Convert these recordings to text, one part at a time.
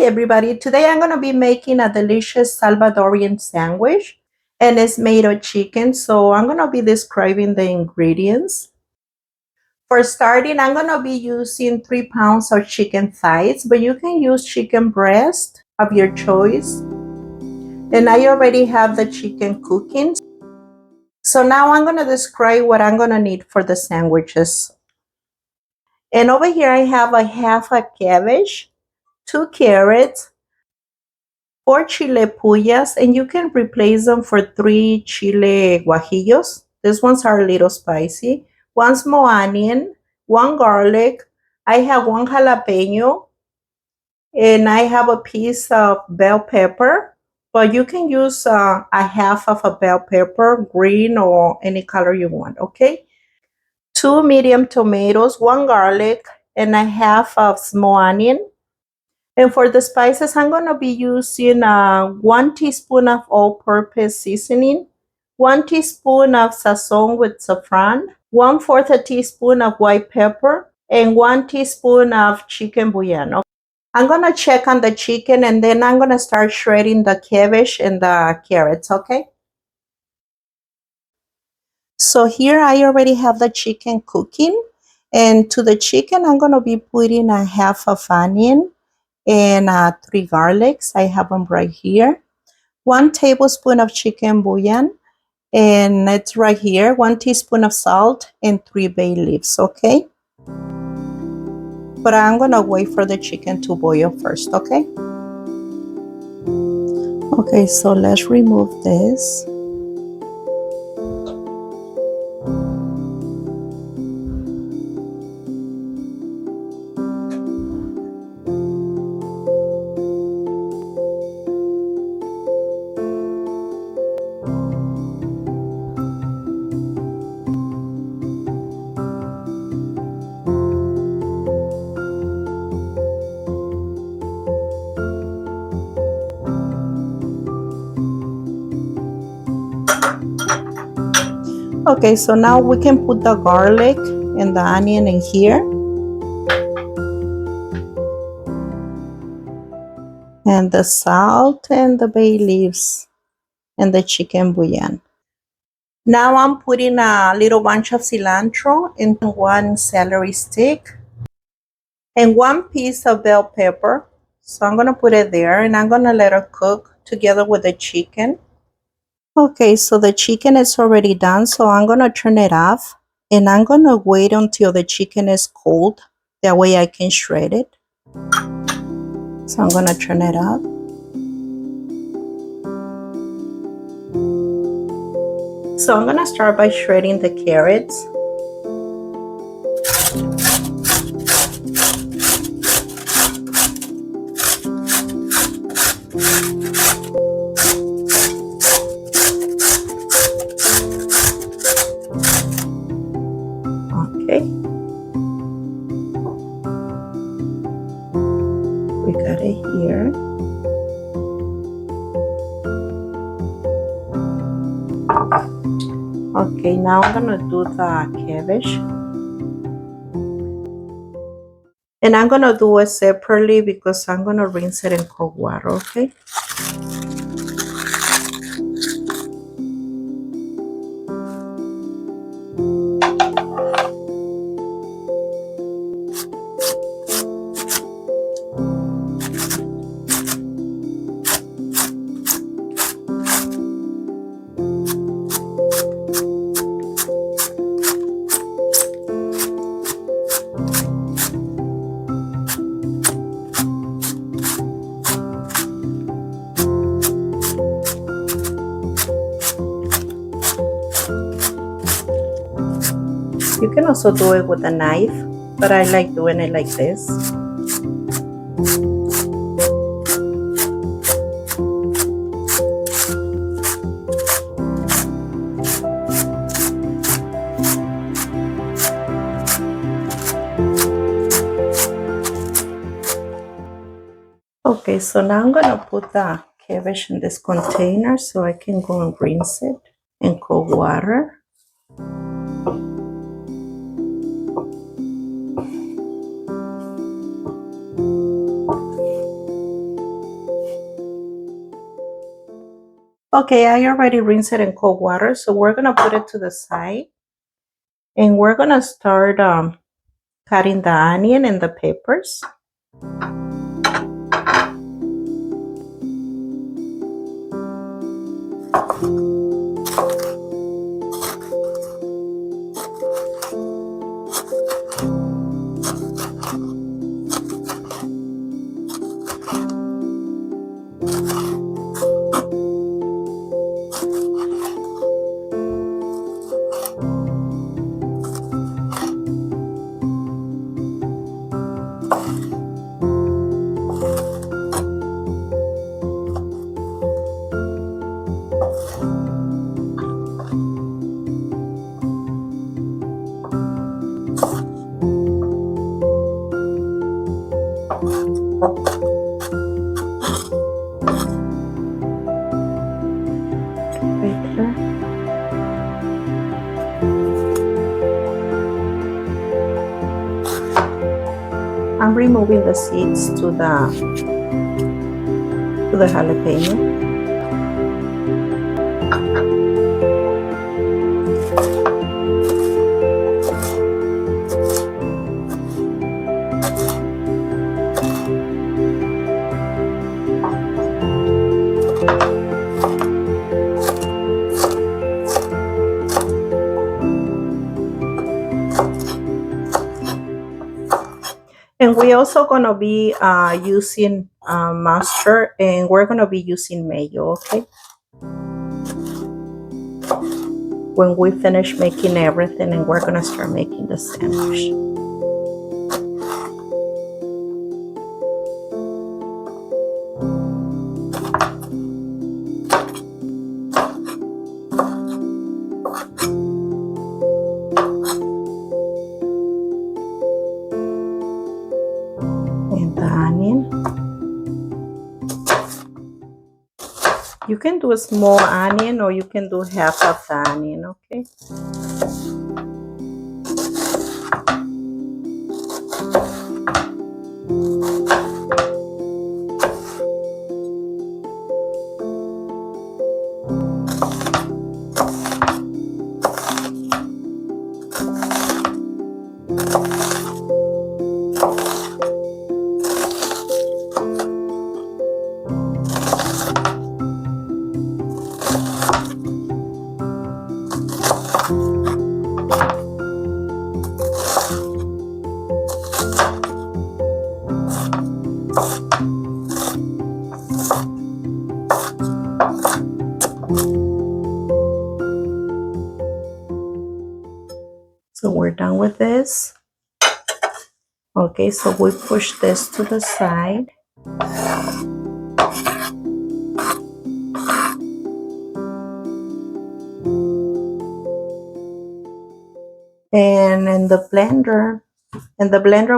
everybody, today I'm going to be making a delicious Salvadorian sandwich and it's made of chicken, so I'm going to be describing the ingredients. For starting, I'm going to be using 3 pounds of chicken thighs, but you can use chicken breast of your choice. And I already have the chicken cooking. So now I'm going to describe what I'm going to need for the sandwiches. And over here I have a half a cabbage, 2 carrots, 4 chile pullas, and you can replace them for 3 chile guajillos. These ones are a little spicy. 1 small onion, 1 garlic. I have 1 jalapeno, and I have a piece of bell pepper, but you can use a half of a bell pepper, green or any color you want, okay? 2 medium tomatoes, 1 garlic, and a half of small onion. And for the spices, I'm going to be using 1 teaspoon of all-purpose seasoning, 1 teaspoon of Sazon with saffron, 1/4 a teaspoon of white pepper, and 1 teaspoon of chicken bouillon. I'm going to check on the chicken and then I'm going to start shredding the cabbage and the carrots, okay? So here I already have the chicken cooking. And to the chicken, I'm going to be putting a half of onion and 3 garlics. I have them right here. 1 tablespoon of chicken bouillon, and it's right here. 1 teaspoon of salt and 3 bay leaves, okay? But I'm gonna wait for the chicken to boil first, okay? Okay, so let's remove this. Okay, so now we can put the garlic and the onion in here. And the salt and the bay leaves and the chicken bouillon. Now I'm putting a little bunch of cilantro and 1 celery stick and 1 piece of bell pepper. So I'm going to put it there and I'm going to let it cook together with the chicken. Okay, so the chicken is already done, so I'm going to turn it off and I'm going to wait until the chicken is cold. That way I can shred it. So I'm going to turn it off. So I'm going to start by shredding the carrots. Okay. We got it here. Okay, now I'm gonna do the cabbage. And I'm gonna do it separately because I'm gonna rinse it in cold water, okay? You can also do it with a knife, but I like doing it like this. Okay, so now I'm gonna put the cabbage in this container so I can go and rinse it in cold water. Okay, I already rinsed it in cold water, so we're gonna put it to the side, and we're gonna start cutting the onion and the peppers. Right here. I'm removing the seeds to the jalapeno. And we also gonna be using mustard, and we're gonna be using mayo, okay? When we finish making everything, and we're gonna start making the sandwich. And the onion. You can do a small onion, or you can do half of the onion, okay? So we're done with this. Okay, so we push this to the side. And in the blender,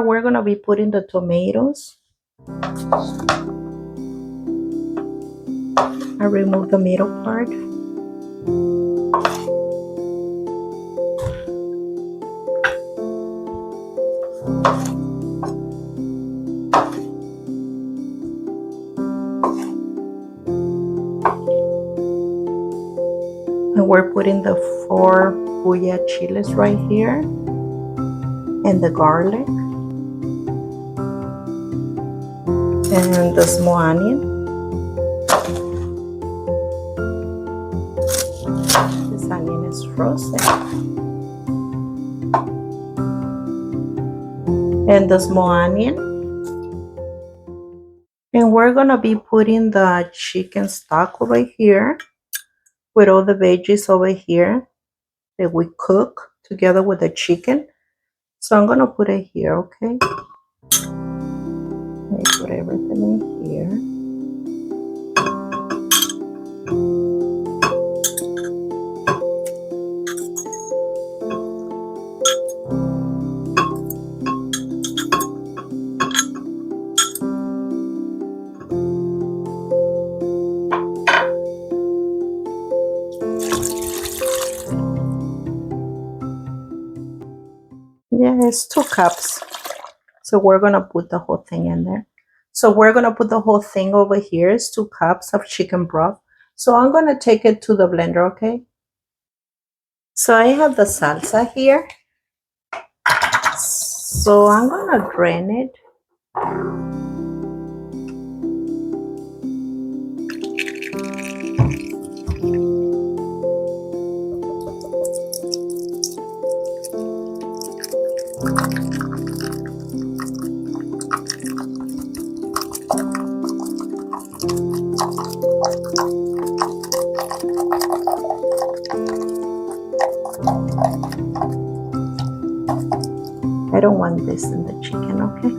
we're gonna be putting the tomatoes. I remove the middle part. And we're putting the 4 pulla chiles right here, and the garlic, and the small onion. This onion is frozen. And the small onion. And we're gonna be putting the chicken stock over here, with all the veggies over here that we cook together with the chicken. So I'm gonna put it here, okay? Let me put everything in here. Yeah, it's 2 cups. So we're gonna put the whole thing in there. So we're gonna put the whole thing over here. It's 2 cups of chicken broth. So I'm going to take it to the blender, okay? So I have the salsa here. So I'm going to drain it. I don't want this in the chicken, okay?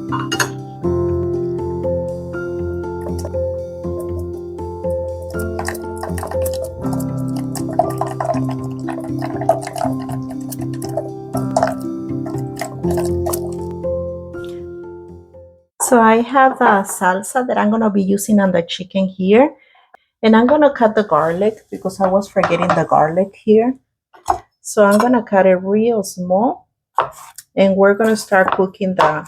So I have the salsa that I'm going to be using on the chicken here. And I'm going to cut the garlic because I was forgetting the garlic here. So I'm going to cut it real small. And we're going to start cooking the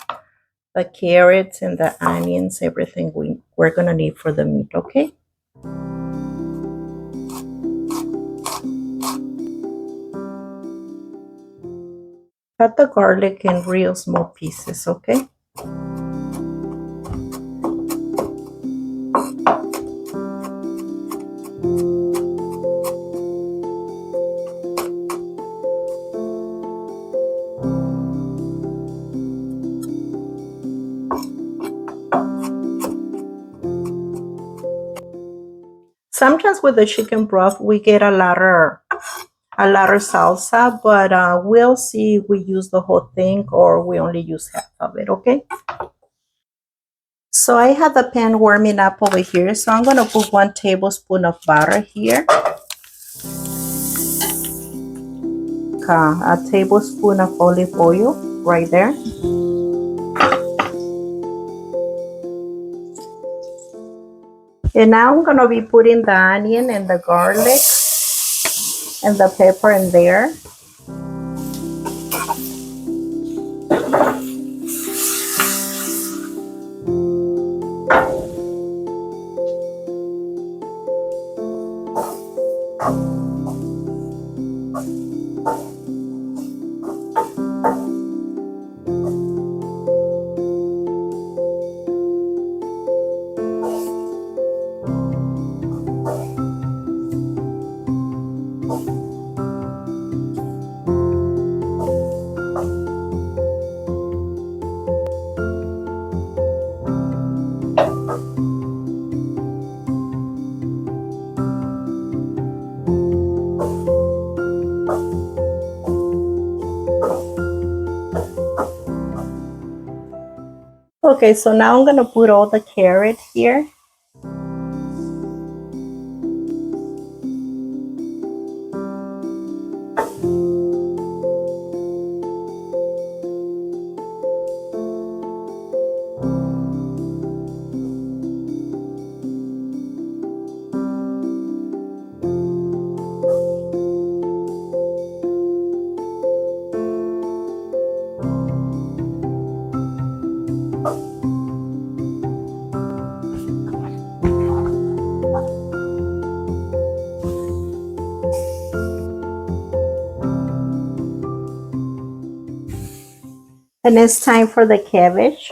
carrots and the onions, everything we're going to need for the meat, okay? Cut the garlic in real small pieces, okay? Sometimes with the chicken broth, we get a lot of salsa, but we'll see if we use the whole thing or we only use half of it, okay? So I have the pan warming up over here. So I'm going to put 1 tablespoon of butter here. A tablespoon of olive oil right there. And now I'm going to be putting the onion and the garlic and the pepper in there. Okay, so now I'm going to put all the carrot here. And it's time for the cabbage.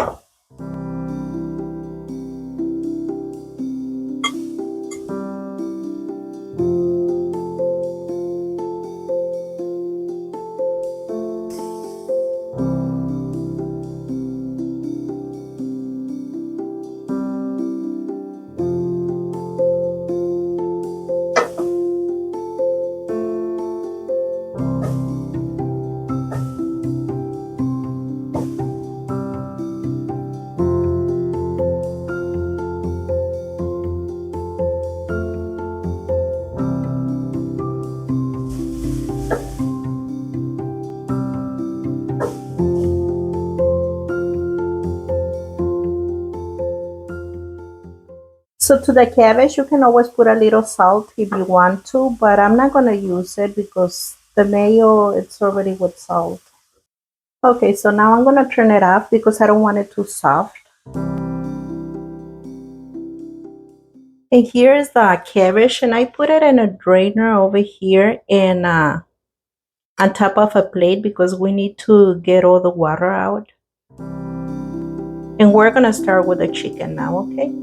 So to the cabbage, you can always put a little salt if you want to, but I'm not going to use it because the mayo, it's already with salt. Okay, so now I'm going to turn it off because I don't want it too soft. And here is the cabbage, and I put it in a drainer over here and on top of a plate because we need to get all the water out. And we're gonna start with the chicken now, okay?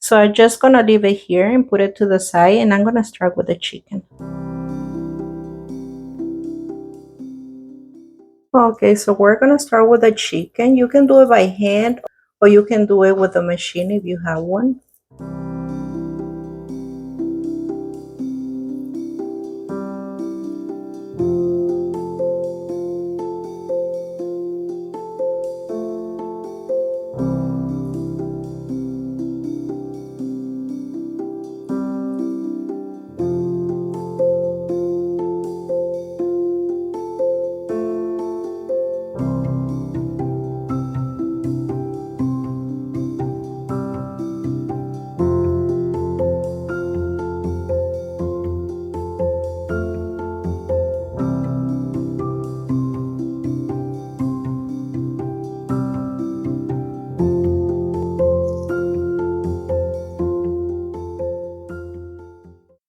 So I'm just gonna leave it here and put it to the side, and I'm gonna start with the chicken. Okay, so we're gonna start with the chicken. You can do it by hand or you can do it with a machine if you have one.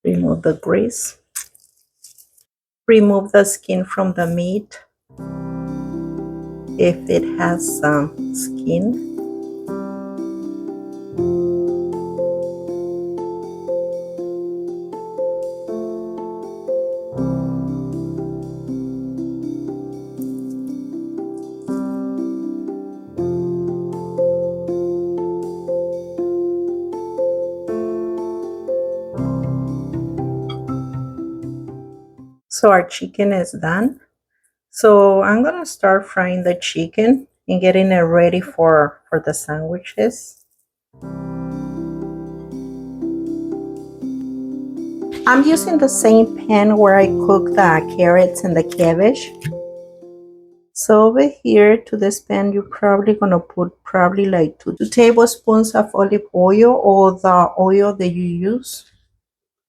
Remove the grease. Remove the skin from the meat if it has some skin. So our chicken is done. So I'm gonna start frying the chicken and getting it ready for the sandwiches. I'm using the same pan where I cook the carrots and the cabbage. So over here to this pan, you're probably gonna put probably like 2 tablespoons of olive oil or the oil that you use.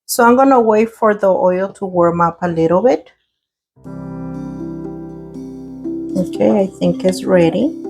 So I'm gonna wait for the oil to warm up a little bit. Okay, I think it's ready.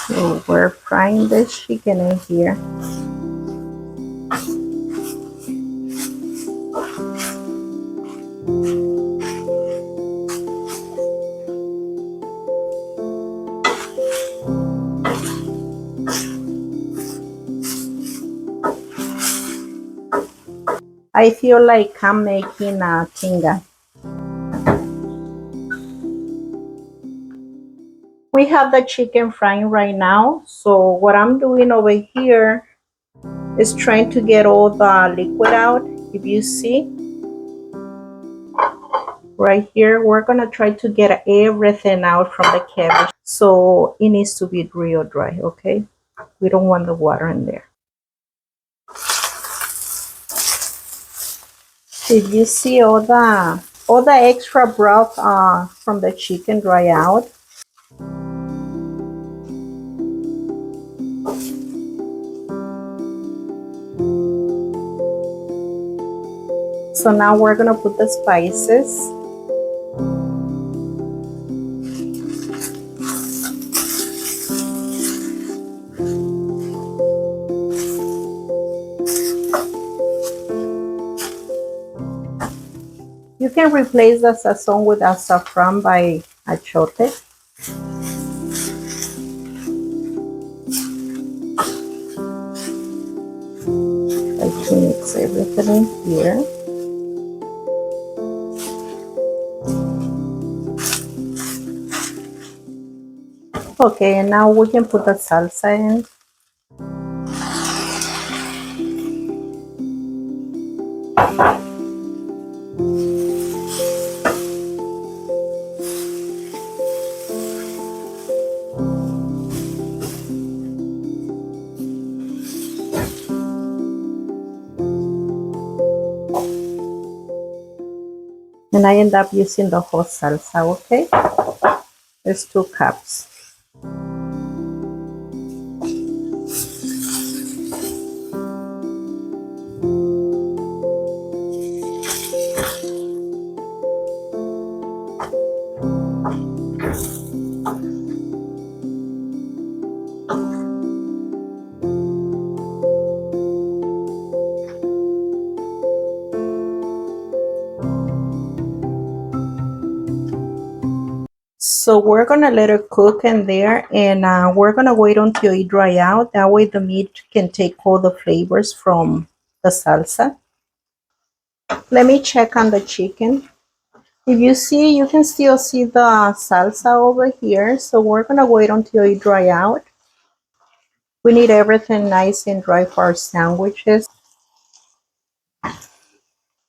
So we're frying this chicken in here. I feel like I'm making a tinga. We have the chicken frying right now. So what I'm doing over here is trying to get all the liquid out. If you see right here, we're gonna try to get everything out from the cabbage. So it needs to be real dry, okay? We don't want the water in there. If you see all the extra broth from the chicken dry out. So now we're gonna put the spices. You can replace the Sazon with a saffron by achote. Try to mix everything in here. Okay, and now we can put the salsa in. And I end up using the whole salsa, okay? There's 2 cups. So we're gonna let it cook in there, and we're gonna wait until it dry out. That way the meat can take all the flavors from the salsa. Let me check on the chicken. If you see, you can still see the salsa over here. So we're gonna wait until it dry out. We need everything nice and dry for our sandwiches.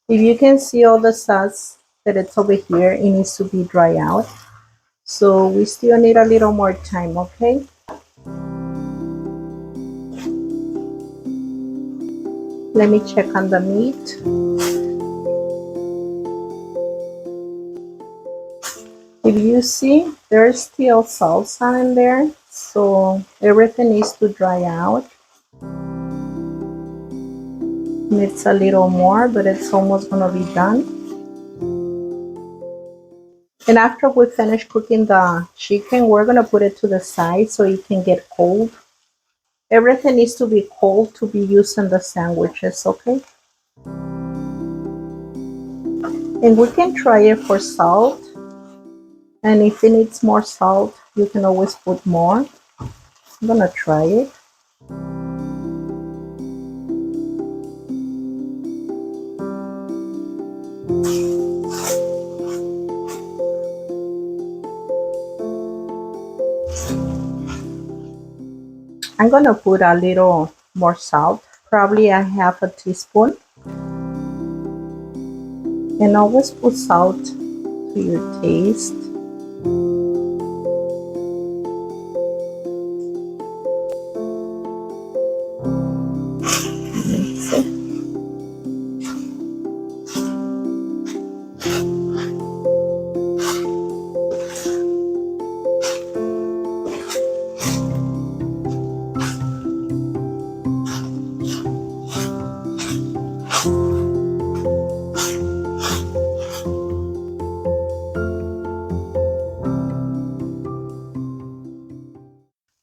If you can see all the sauce that it's over here, it needs to be dry out. So we still need a little more time, okay? Let me check on the meat. If you see, there's still salsa in there, so everything needs to dry out. Needs a little more, but it's almost gonna be done. And after we finish cooking the chicken, we're gonna put it to the side so it can get cold. Everything needs to be cold to be used in the sandwiches, okay? And we can try it for salt. And if it needs more salt, you can always put more. I'm gonna try it. I'm gonna put a little more salt, probably a half a teaspoon. And always put salt to your taste. Mix it.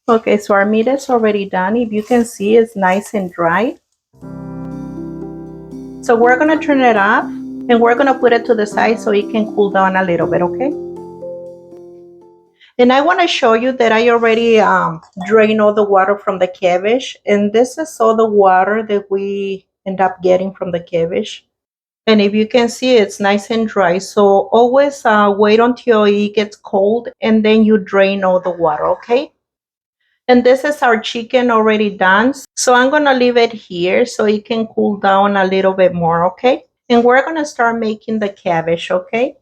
Okay, so our meat is already done. If you can see, it's nice and dry. So we're gonna turn it off and we're gonna put it to the side so it can cool down a little bit, okay? And I wanna show you that I already drained all the water from the cabbage. And this is all the water that we end up getting from the cabbage. And if you can see, it's nice and dry. So always wait until it gets cold and then you drain all the water, okay? And this is our chicken already done. So I'm gonna leave it here so it can cool down a little bit more, okay? And we're gonna start making the cabbage, okay?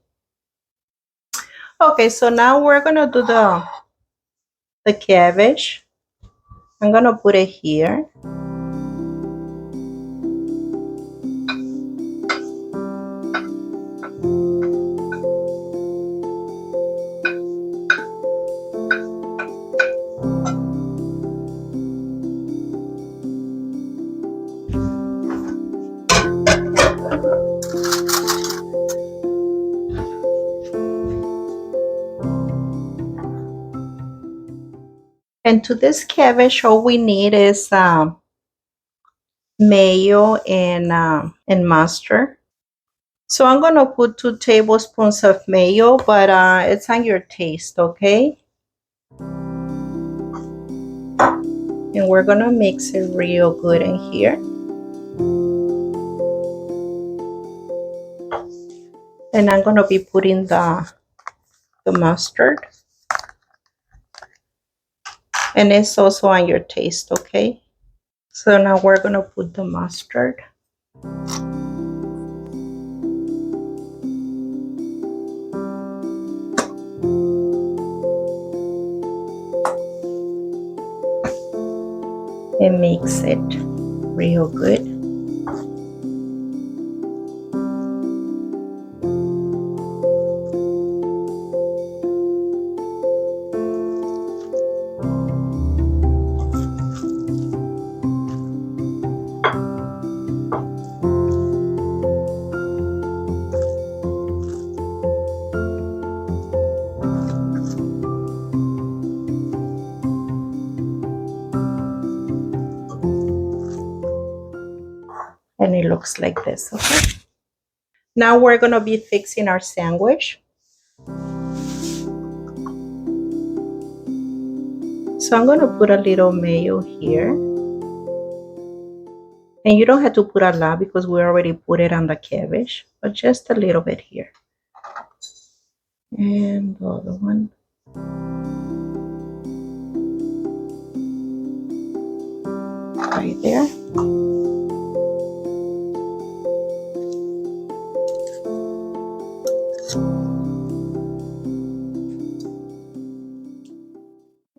Okay, so now we're gonna do the cabbage. I'm gonna put it here. And to this cabbage, all we need is mayo and mustard. So I'm gonna put 2 tablespoons of mayo, but it's on your taste, okay? And we're gonna mix it real good in here. And I'm gonna be putting the mustard. And it's also on your taste, okay? So now we're gonna put the mustard. And mix it real good. And it looks like this, okay? Now we're gonna be fixing our sandwich. So I'm gonna put a little mayo here. And you don't have to put a lot because we already put it on the cabbage, but just a little bit here. And the other one. Right there.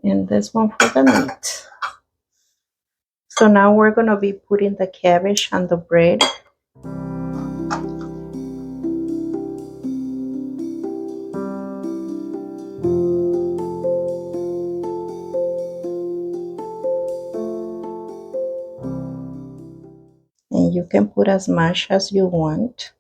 And this one for the meat. So now we're going to be putting the cabbage on the bread. And you can put as much as you want.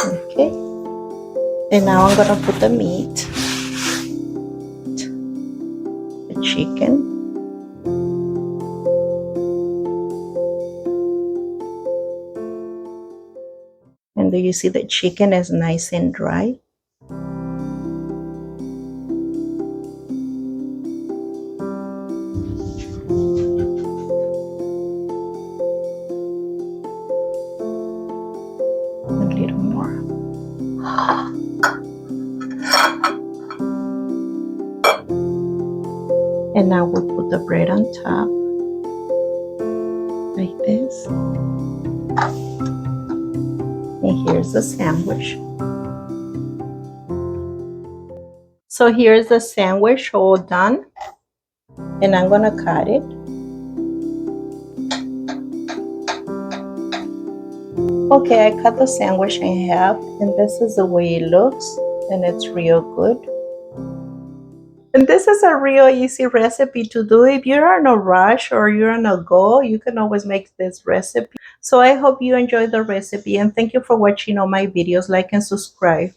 Okay. And now I'm going to put the meat, the chicken. And do you see the chicken is nice and dry? A little more. And now we'll put the bread on top, like this. And here's the sandwich. So here's the sandwich all done. And I'm gonna cut it. Okay, I cut the sandwich in half, and this is the way it looks, and it's real good. And this is a real easy recipe to do. If you're in a rush or you're on a go, you can always make this recipe. So I hope you enjoyed the recipe, and thank you for watching all my videos. Like and subscribe.